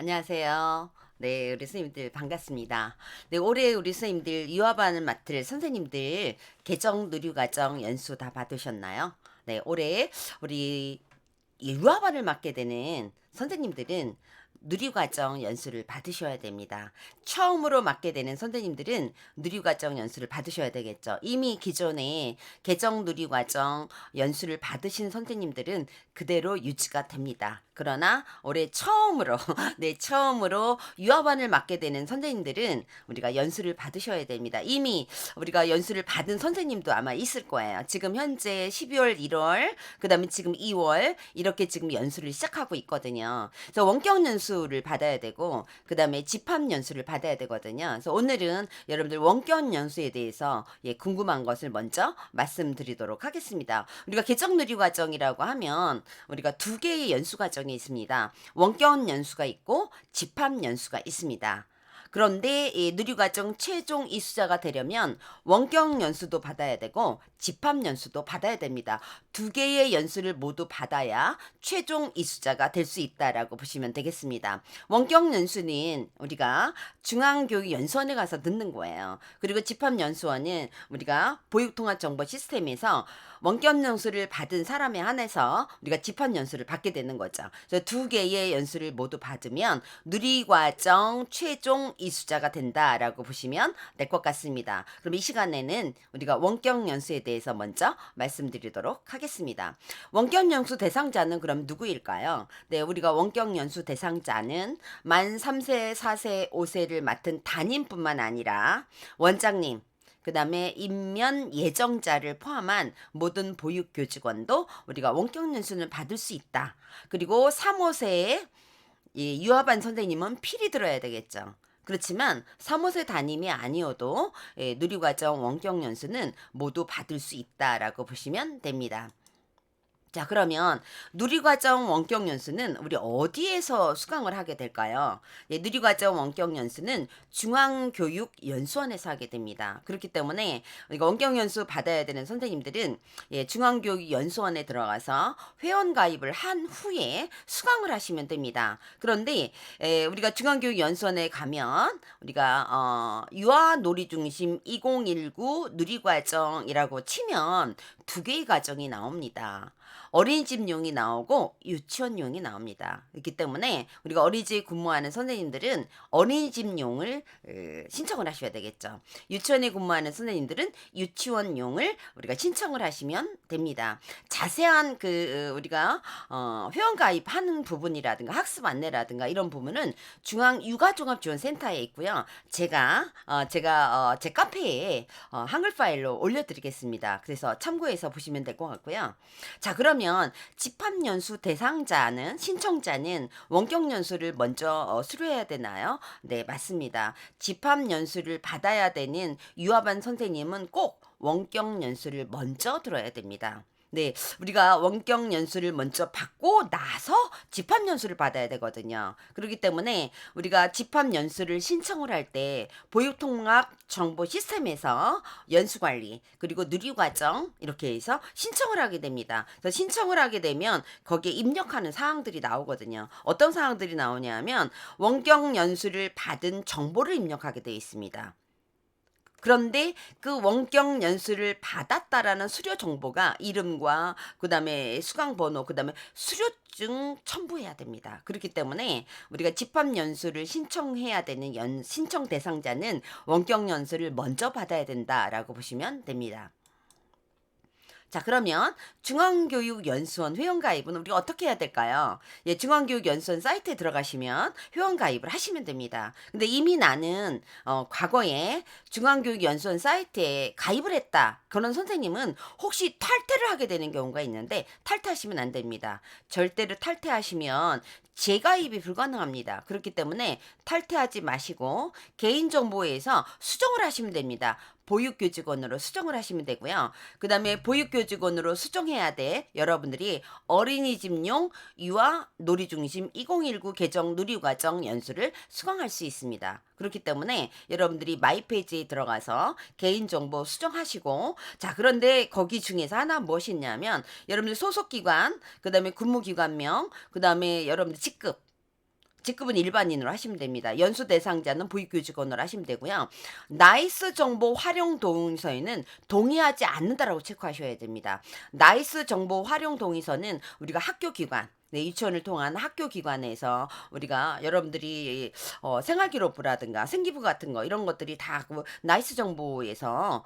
안녕하세요. 네, 우리 선생님들 반갑습니다. 네, 올해 우리 선생님들 유아반을 맡을 선생님들 개정 누리과정 연수 다 받으셨나요? 네, 올해 우리 이 유아반을 맡게 되는 선생님들은 누리과정 연수를 받으셔야 됩니다. 처음으로 맡게 되는 선생님들은 누리과정 연수를 받으셔야 되겠죠. 이미 기존에 개정 누리과정 연수를 받으신 선생님들은 그대로 유지가 됩니다. 그러나 올해 처음으로 네, 처음으로 유아반을 맡게 되는 선생님들은 우리가 연수를 받으셔야 됩니다. 이미 우리가 연수를 받은 선생님도 아마 있을 거예요. 지금 현재 12월, 1월, 그다음에 지금 2월 이렇게 지금 연수를 시작하고 있거든요. 그래서 원격 연수를 받아야 되고 그다음에 집합 연수를 받아야 되거든요. 그래서 오늘은 여러분들 원격 연수에 대해서 궁금한 것을 먼저 말씀드리도록 하겠습니다. 우리가 개정 누리 과정이라고 하면 우리가 두 개의 연수 과정이 있습니다. 원격 연수가 있고 집합 연수가 있습니다. 그런데 이 누리과정 최종 이수자가 되려면 원격 연수도 받아야 되고 집합 연수도 받아야 됩니다. 두 개의 연수를 모두 받아야 최종 이수자가 될 수 있다라고 보시면 되겠습니다. 원격 연수는 우리가 중앙교육연수원에 가서 듣는 거예요. 그리고 집합연수원은 우리가 보육통합정보 시스템에서 원격 연수를 받은 사람에 한해서 우리가 집합 연수를 받게 되는 거죠. 그래서 두 개의 연수를 모두 받으면 누리과정 최종 이수자가 된다라고 보시면 될 것 같습니다. 그럼 이 시간에는 우리가 원격 연수에 대해서 먼저 말씀드리도록 하겠습니다. 원격 연수 대상자는 그럼 누구일까요? 네, 우리가 원격 연수 대상자는 만 3세, 4세, 5세를 맡은 담임뿐만 아니라 원장님, 그 다음에 임면 예정자를 포함한 모든 보육교직원도 우리가 원격 연수를 받을 수 있다. 그리고 3, 5세에 유아반 선생님은 필히 들어야 되겠죠. 그렇지만 3, 5세 담임이 아니어도 누리과정 원격 연수는 모두 받을 수 있다라고 보시면 됩니다. 자, 그러면 누리과정 원격 연수는 우리 어디에서 수강을 하게 될까요? 누리과정 원격 연수는 중앙교육연수원에서 하게 됩니다. 그렇기 때문에 우리가 원격 연수 받아야 되는 선생님들은 중앙교육연수원에 들어가서 회원 가입을 한 후에 수강을 하시면 됩니다. 그런데 우리가 중앙교육연수원에 가면 우리가 유아놀이중심 2019 누리과정이라고 치면 두 개의 과정이 나옵니다. 어린이집용이 나오고 유치원용이 나옵니다. 그렇기 때문에 우리가 어린이집 근무하는 선생님들은 어린이집용을 신청을 하셔야 되겠죠. 유치원에 근무하는 선생님들은 유치원용을 우리가 신청을 하시면 됩니다. 자세한 우리가 회원 가입하는 부분이라든가 학습 안내라든가 이런 부분은 중앙육아종합지원센터에 있고요. 제가 제 카페에 한글 파일로 올려드리겠습니다. 그래서 참고해서 보시면 될 것 같고요. 자, 그러면 집합연수 대상자는 신청자는 원격연수를 먼저 수료해야 되나요? 네, 맞습니다. 집합연수를 받아야 되는 유아반 선생님은 꼭 원격연수를 먼저 들어야 됩니다. 네, 우리가 원격 연수를 먼저 받고 나서 집합 연수를 받아야 되거든요. 그렇기 때문에 우리가 집합 연수를 신청을 할 때 보육통합 정보 시스템에서 연수 관리 그리고 누리과정 이렇게 해서 신청을 하게 됩니다. 그래서 신청을 하게 되면 거기에 입력하는 사항들이 나오거든요. 어떤 사항들이 나오냐면 원격 연수를 받은 정보를 입력하게 되어 있습니다. 그런데 그 원격 연수를 받았다라는 수료 정보가 이름과 그다음에 수강 번호 그다음에 수료증 첨부해야 됩니다. 그렇기 때문에 우리가 집합 연수를 신청해야 되는 신청 대상자는 원격 연수를 먼저 받아야 된다라고 보시면 됩니다. 자, 그러면 중앙교육연수원 회원가입은 우리가 어떻게 해야 될까요? 중앙교육연수원 사이트에 들어가시면 회원가입을 하시면 됩니다. 근데 이미 나는 과거에 중앙교육연수원 사이트에 가입을 했다. 그런 선생님은 혹시 탈퇴를 하게 되는 경우가 있는데 탈퇴하시면 안 됩니다. 절대로 탈퇴하시면 재가입이 불가능합니다. 그렇기 때문에 탈퇴하지 마시고 개인정보에서 수정을 하시면 됩니다. 보육교직원으로 수정을 하시면 되고요. 그 다음에 보육교직원으로 수정해야 돼. 여러분들이 어린이집용 유아 놀이중심 2019 개정 누리과정 연수를 수강할 수 있습니다. 그렇기 때문에 여러분들이 마이 페이지에 들어가서 개인정보 수정하시고 자, 그런데 거기 중에서 하나 무엇이 있냐면 여러분들 소속기관, 그 다음에 근무기관명, 그 다음에 여러분들 직급 직급은 일반인으로 하시면 됩니다. 연수 대상자는 보육교직원으로 하시면 되고요. 나이스 정보 활용 동의서에는 동의하지 않는다라고 체크하셔야 됩니다. 나이스 정보 활용 동의서는 우리가 학교 기관, 네, 유치원을 통한 학교 기관에서 우리가 여러분들이 생활기록부라든가 생기부 같은 거 이런 것들이 다 그 나이스 정보에서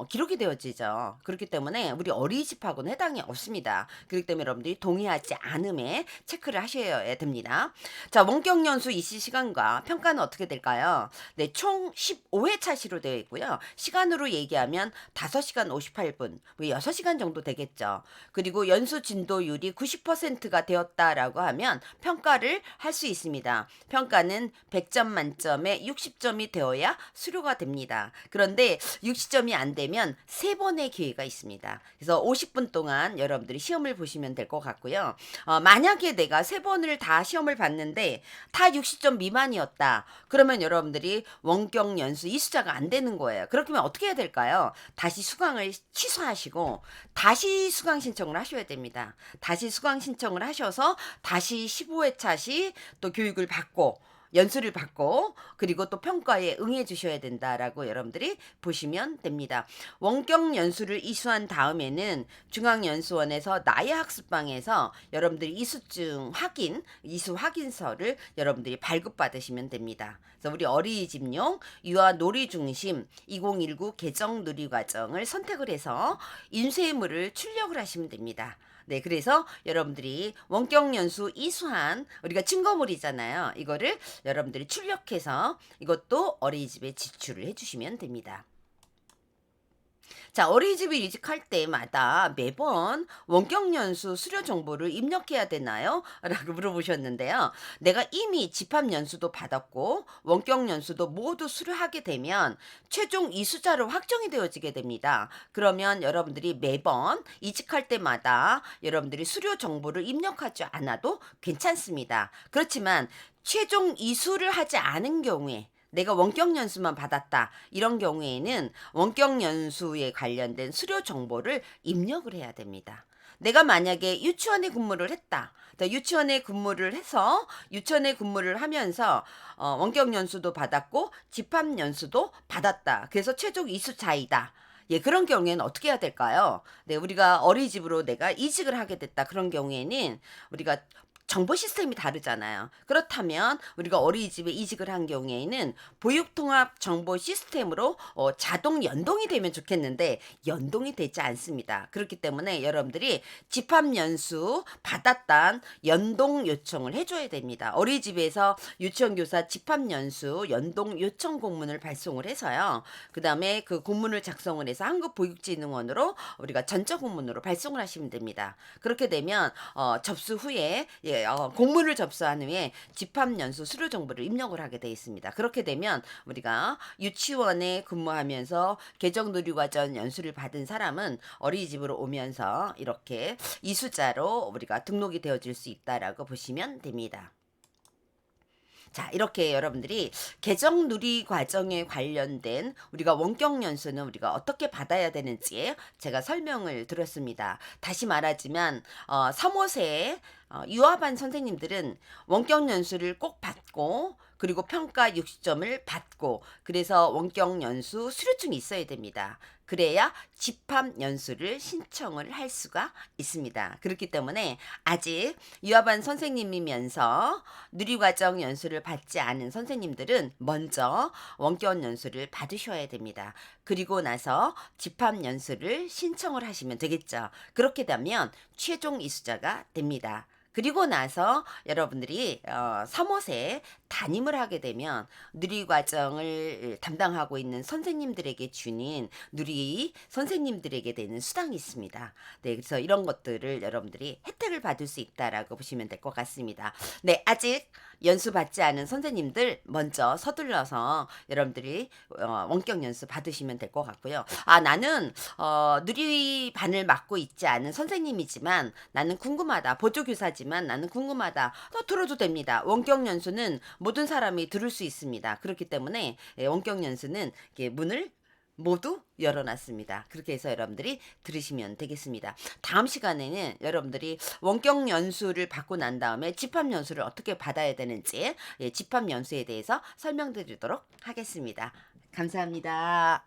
기록이 되어지죠. 그렇기 때문에 우리 어린이집하고는 해당이 없습니다. 그렇기 때문에 여러분들이 동의하지 않음에 체크를 하셔야 됩니다. 자, 원격 연수 이시 시간과 평가는 어떻게 될까요? 네, 총 15회차 시로 되어 있고요. 시간으로 얘기하면 5시간 58분, 6시간 정도 되겠죠. 그리고 연수 진도율이 90%가 되었다라고 하면 평가를 할 수 있습니다. 평가는 100점 만점에 60점이 되어야 수료가 됩니다. 그런데 60점이 안 되면 3번의 기회가 있습니다. 그래서 50분 동안 여러분들이 시험을 보시면 될 것 같고요. 만약에 내가 3번을 다 시험을 봤는데 다 60점 미만이었다. 그러면 여러분들이 원격 연수 이수자가 안 되는 거예요. 그렇다면 어떻게 해야 될까요? 다시 수강을 취소하시고 다시 수강 신청을 하셔야 됩니다. 다시 수강 신청을 하셔서 다시 15회차 시 또 교육을 받고 연수를 받고 그리고 또 평가에 응해 주셔야 된다라고 여러분들이 보시면 됩니다. 원격 연수를 이수한 다음에는 중앙연수원에서 나야학습방에서 여러분들이 이수증 확인, 이수 확인서를 여러분들이 발급받으시면 됩니다. 그래서 우리 어린이집용 유아 놀이 중심 2019 개정 누리과정을 선택을 해서 인쇄물을 출력을 하시면 됩니다. 네, 그래서 여러분들이 원격 연수 이수한 우리가 증거물이잖아요. 이거를 여러분들이 출력해서 이것도 어린이집에 지출을 해주시면 됩니다. 자, 어린이집에 이직할 때마다 매번 원격 연수 수료 정보를 입력해야 되나요? 라고 물어보셨는데요. 내가 이미 집합 연수도 받았고 원격 연수도 모두 수료하게 되면 최종 이수자로 확정이 되어지게 됩니다. 그러면 여러분들이 매번 이직할 때마다 여러분들이 수료 정보를 입력하지 않아도 괜찮습니다. 그렇지만 최종 이수를 하지 않은 경우에 내가 원격 연수만 받았다. 이런 경우에는 원격 연수에 관련된 수료 정보를 입력을 해야 됩니다. 내가 만약에 유치원에 근무를 했다. 유치원에 근무를 해서 유치원에 근무를 하면서 원격 연수도 받았고 집합 연수도 받았다. 그래서 최종 이수자이다. 예, 그런 경우에는 어떻게 해야 될까요? 네, 우리가 어린이집으로 내가 이직을 하게 됐다. 그런 경우에는 우리가 정보 시스템이 다르잖아요. 그렇다면 우리가 어린이집에 이직을 한 경우에는 보육통합 정보 시스템으로 자동 연동이 되면 좋겠는데 연동이 되지 않습니다. 그렇기 때문에 여러분들이 집합연수 받았단 연동 요청을 해줘야 됩니다. 어린이집에서 유치원 교사 집합연수 연동 요청 공문을 발송을 해서요. 그 다음에 그 공문을 작성을 해서 한국보육진흥원으로 우리가 전자 공문으로 발송을 하시면 됩니다. 그렇게 되면 접수 후에 공문을 접수한 후에 집합연수 수료 정보를 입력을 하게 되어 있습니다. 그렇게 되면 우리가 유치원에 근무하면서 개정누리과정 연수를 받은 사람은 어린이집으로 오면서 이렇게 이수자로 우리가 등록이 되어질 수 있다라고 보시면 됩니다. 자, 이렇게 여러분들이 개정 누리 과정에 관련된 우리가 원격 연수는 우리가 어떻게 받아야 되는지 제가 설명을 드렸습니다. 다시 말하지만 3, 5세 유아반 선생님들은 원격 연수를 꼭 받고 그리고 평가 60점을 받고 그래서 원격 연수 수료증이 있어야 됩니다. 그래야 집합 연수를 신청을 할 수가 있습니다. 그렇기 때문에 아직 유아반 선생님이면서 누리과정 연수를 받지 않은 선생님들은 먼저 원격 연수를 받으셔야 됩니다. 그리고 나서 집합 연수를 신청을 하시면 되겠죠. 그렇게 되면 최종 이수자가 됩니다. 그리고 나서 여러분들이 3, 5세 담임을 하게 되면 누리과정을 담당하고 있는 선생님들에게 주는 누리 선생님들에게 되는 수당이 있습니다. 네, 그래서 이런 것들을 여러분들이 혜택을 받을 수 있다라고 보시면 될 것 같습니다. 네, 아직 연수 받지 않은 선생님들 먼저 서둘러서 여러분들이 원격 연수 받으시면 될 것 같고요. 나는 누리반을 맡고 있지 않은 선생님이지만 나는 궁금하다. 보조교사지만 나는 궁금하다. 들어도 됩니다. 원격 연수는 모든 사람이 들을 수 있습니다. 그렇기 때문에 원격 연수는 문을 모두 열어놨습니다. 그렇게 해서 여러분들이 들으시면 되겠습니다. 다음 시간에는 여러분들이 원격 연수를 받고 난 다음에 집합 연수를 어떻게 받아야 되는지, 예, 집합 연수에 대해서 설명드리도록 하겠습니다. 감사합니다.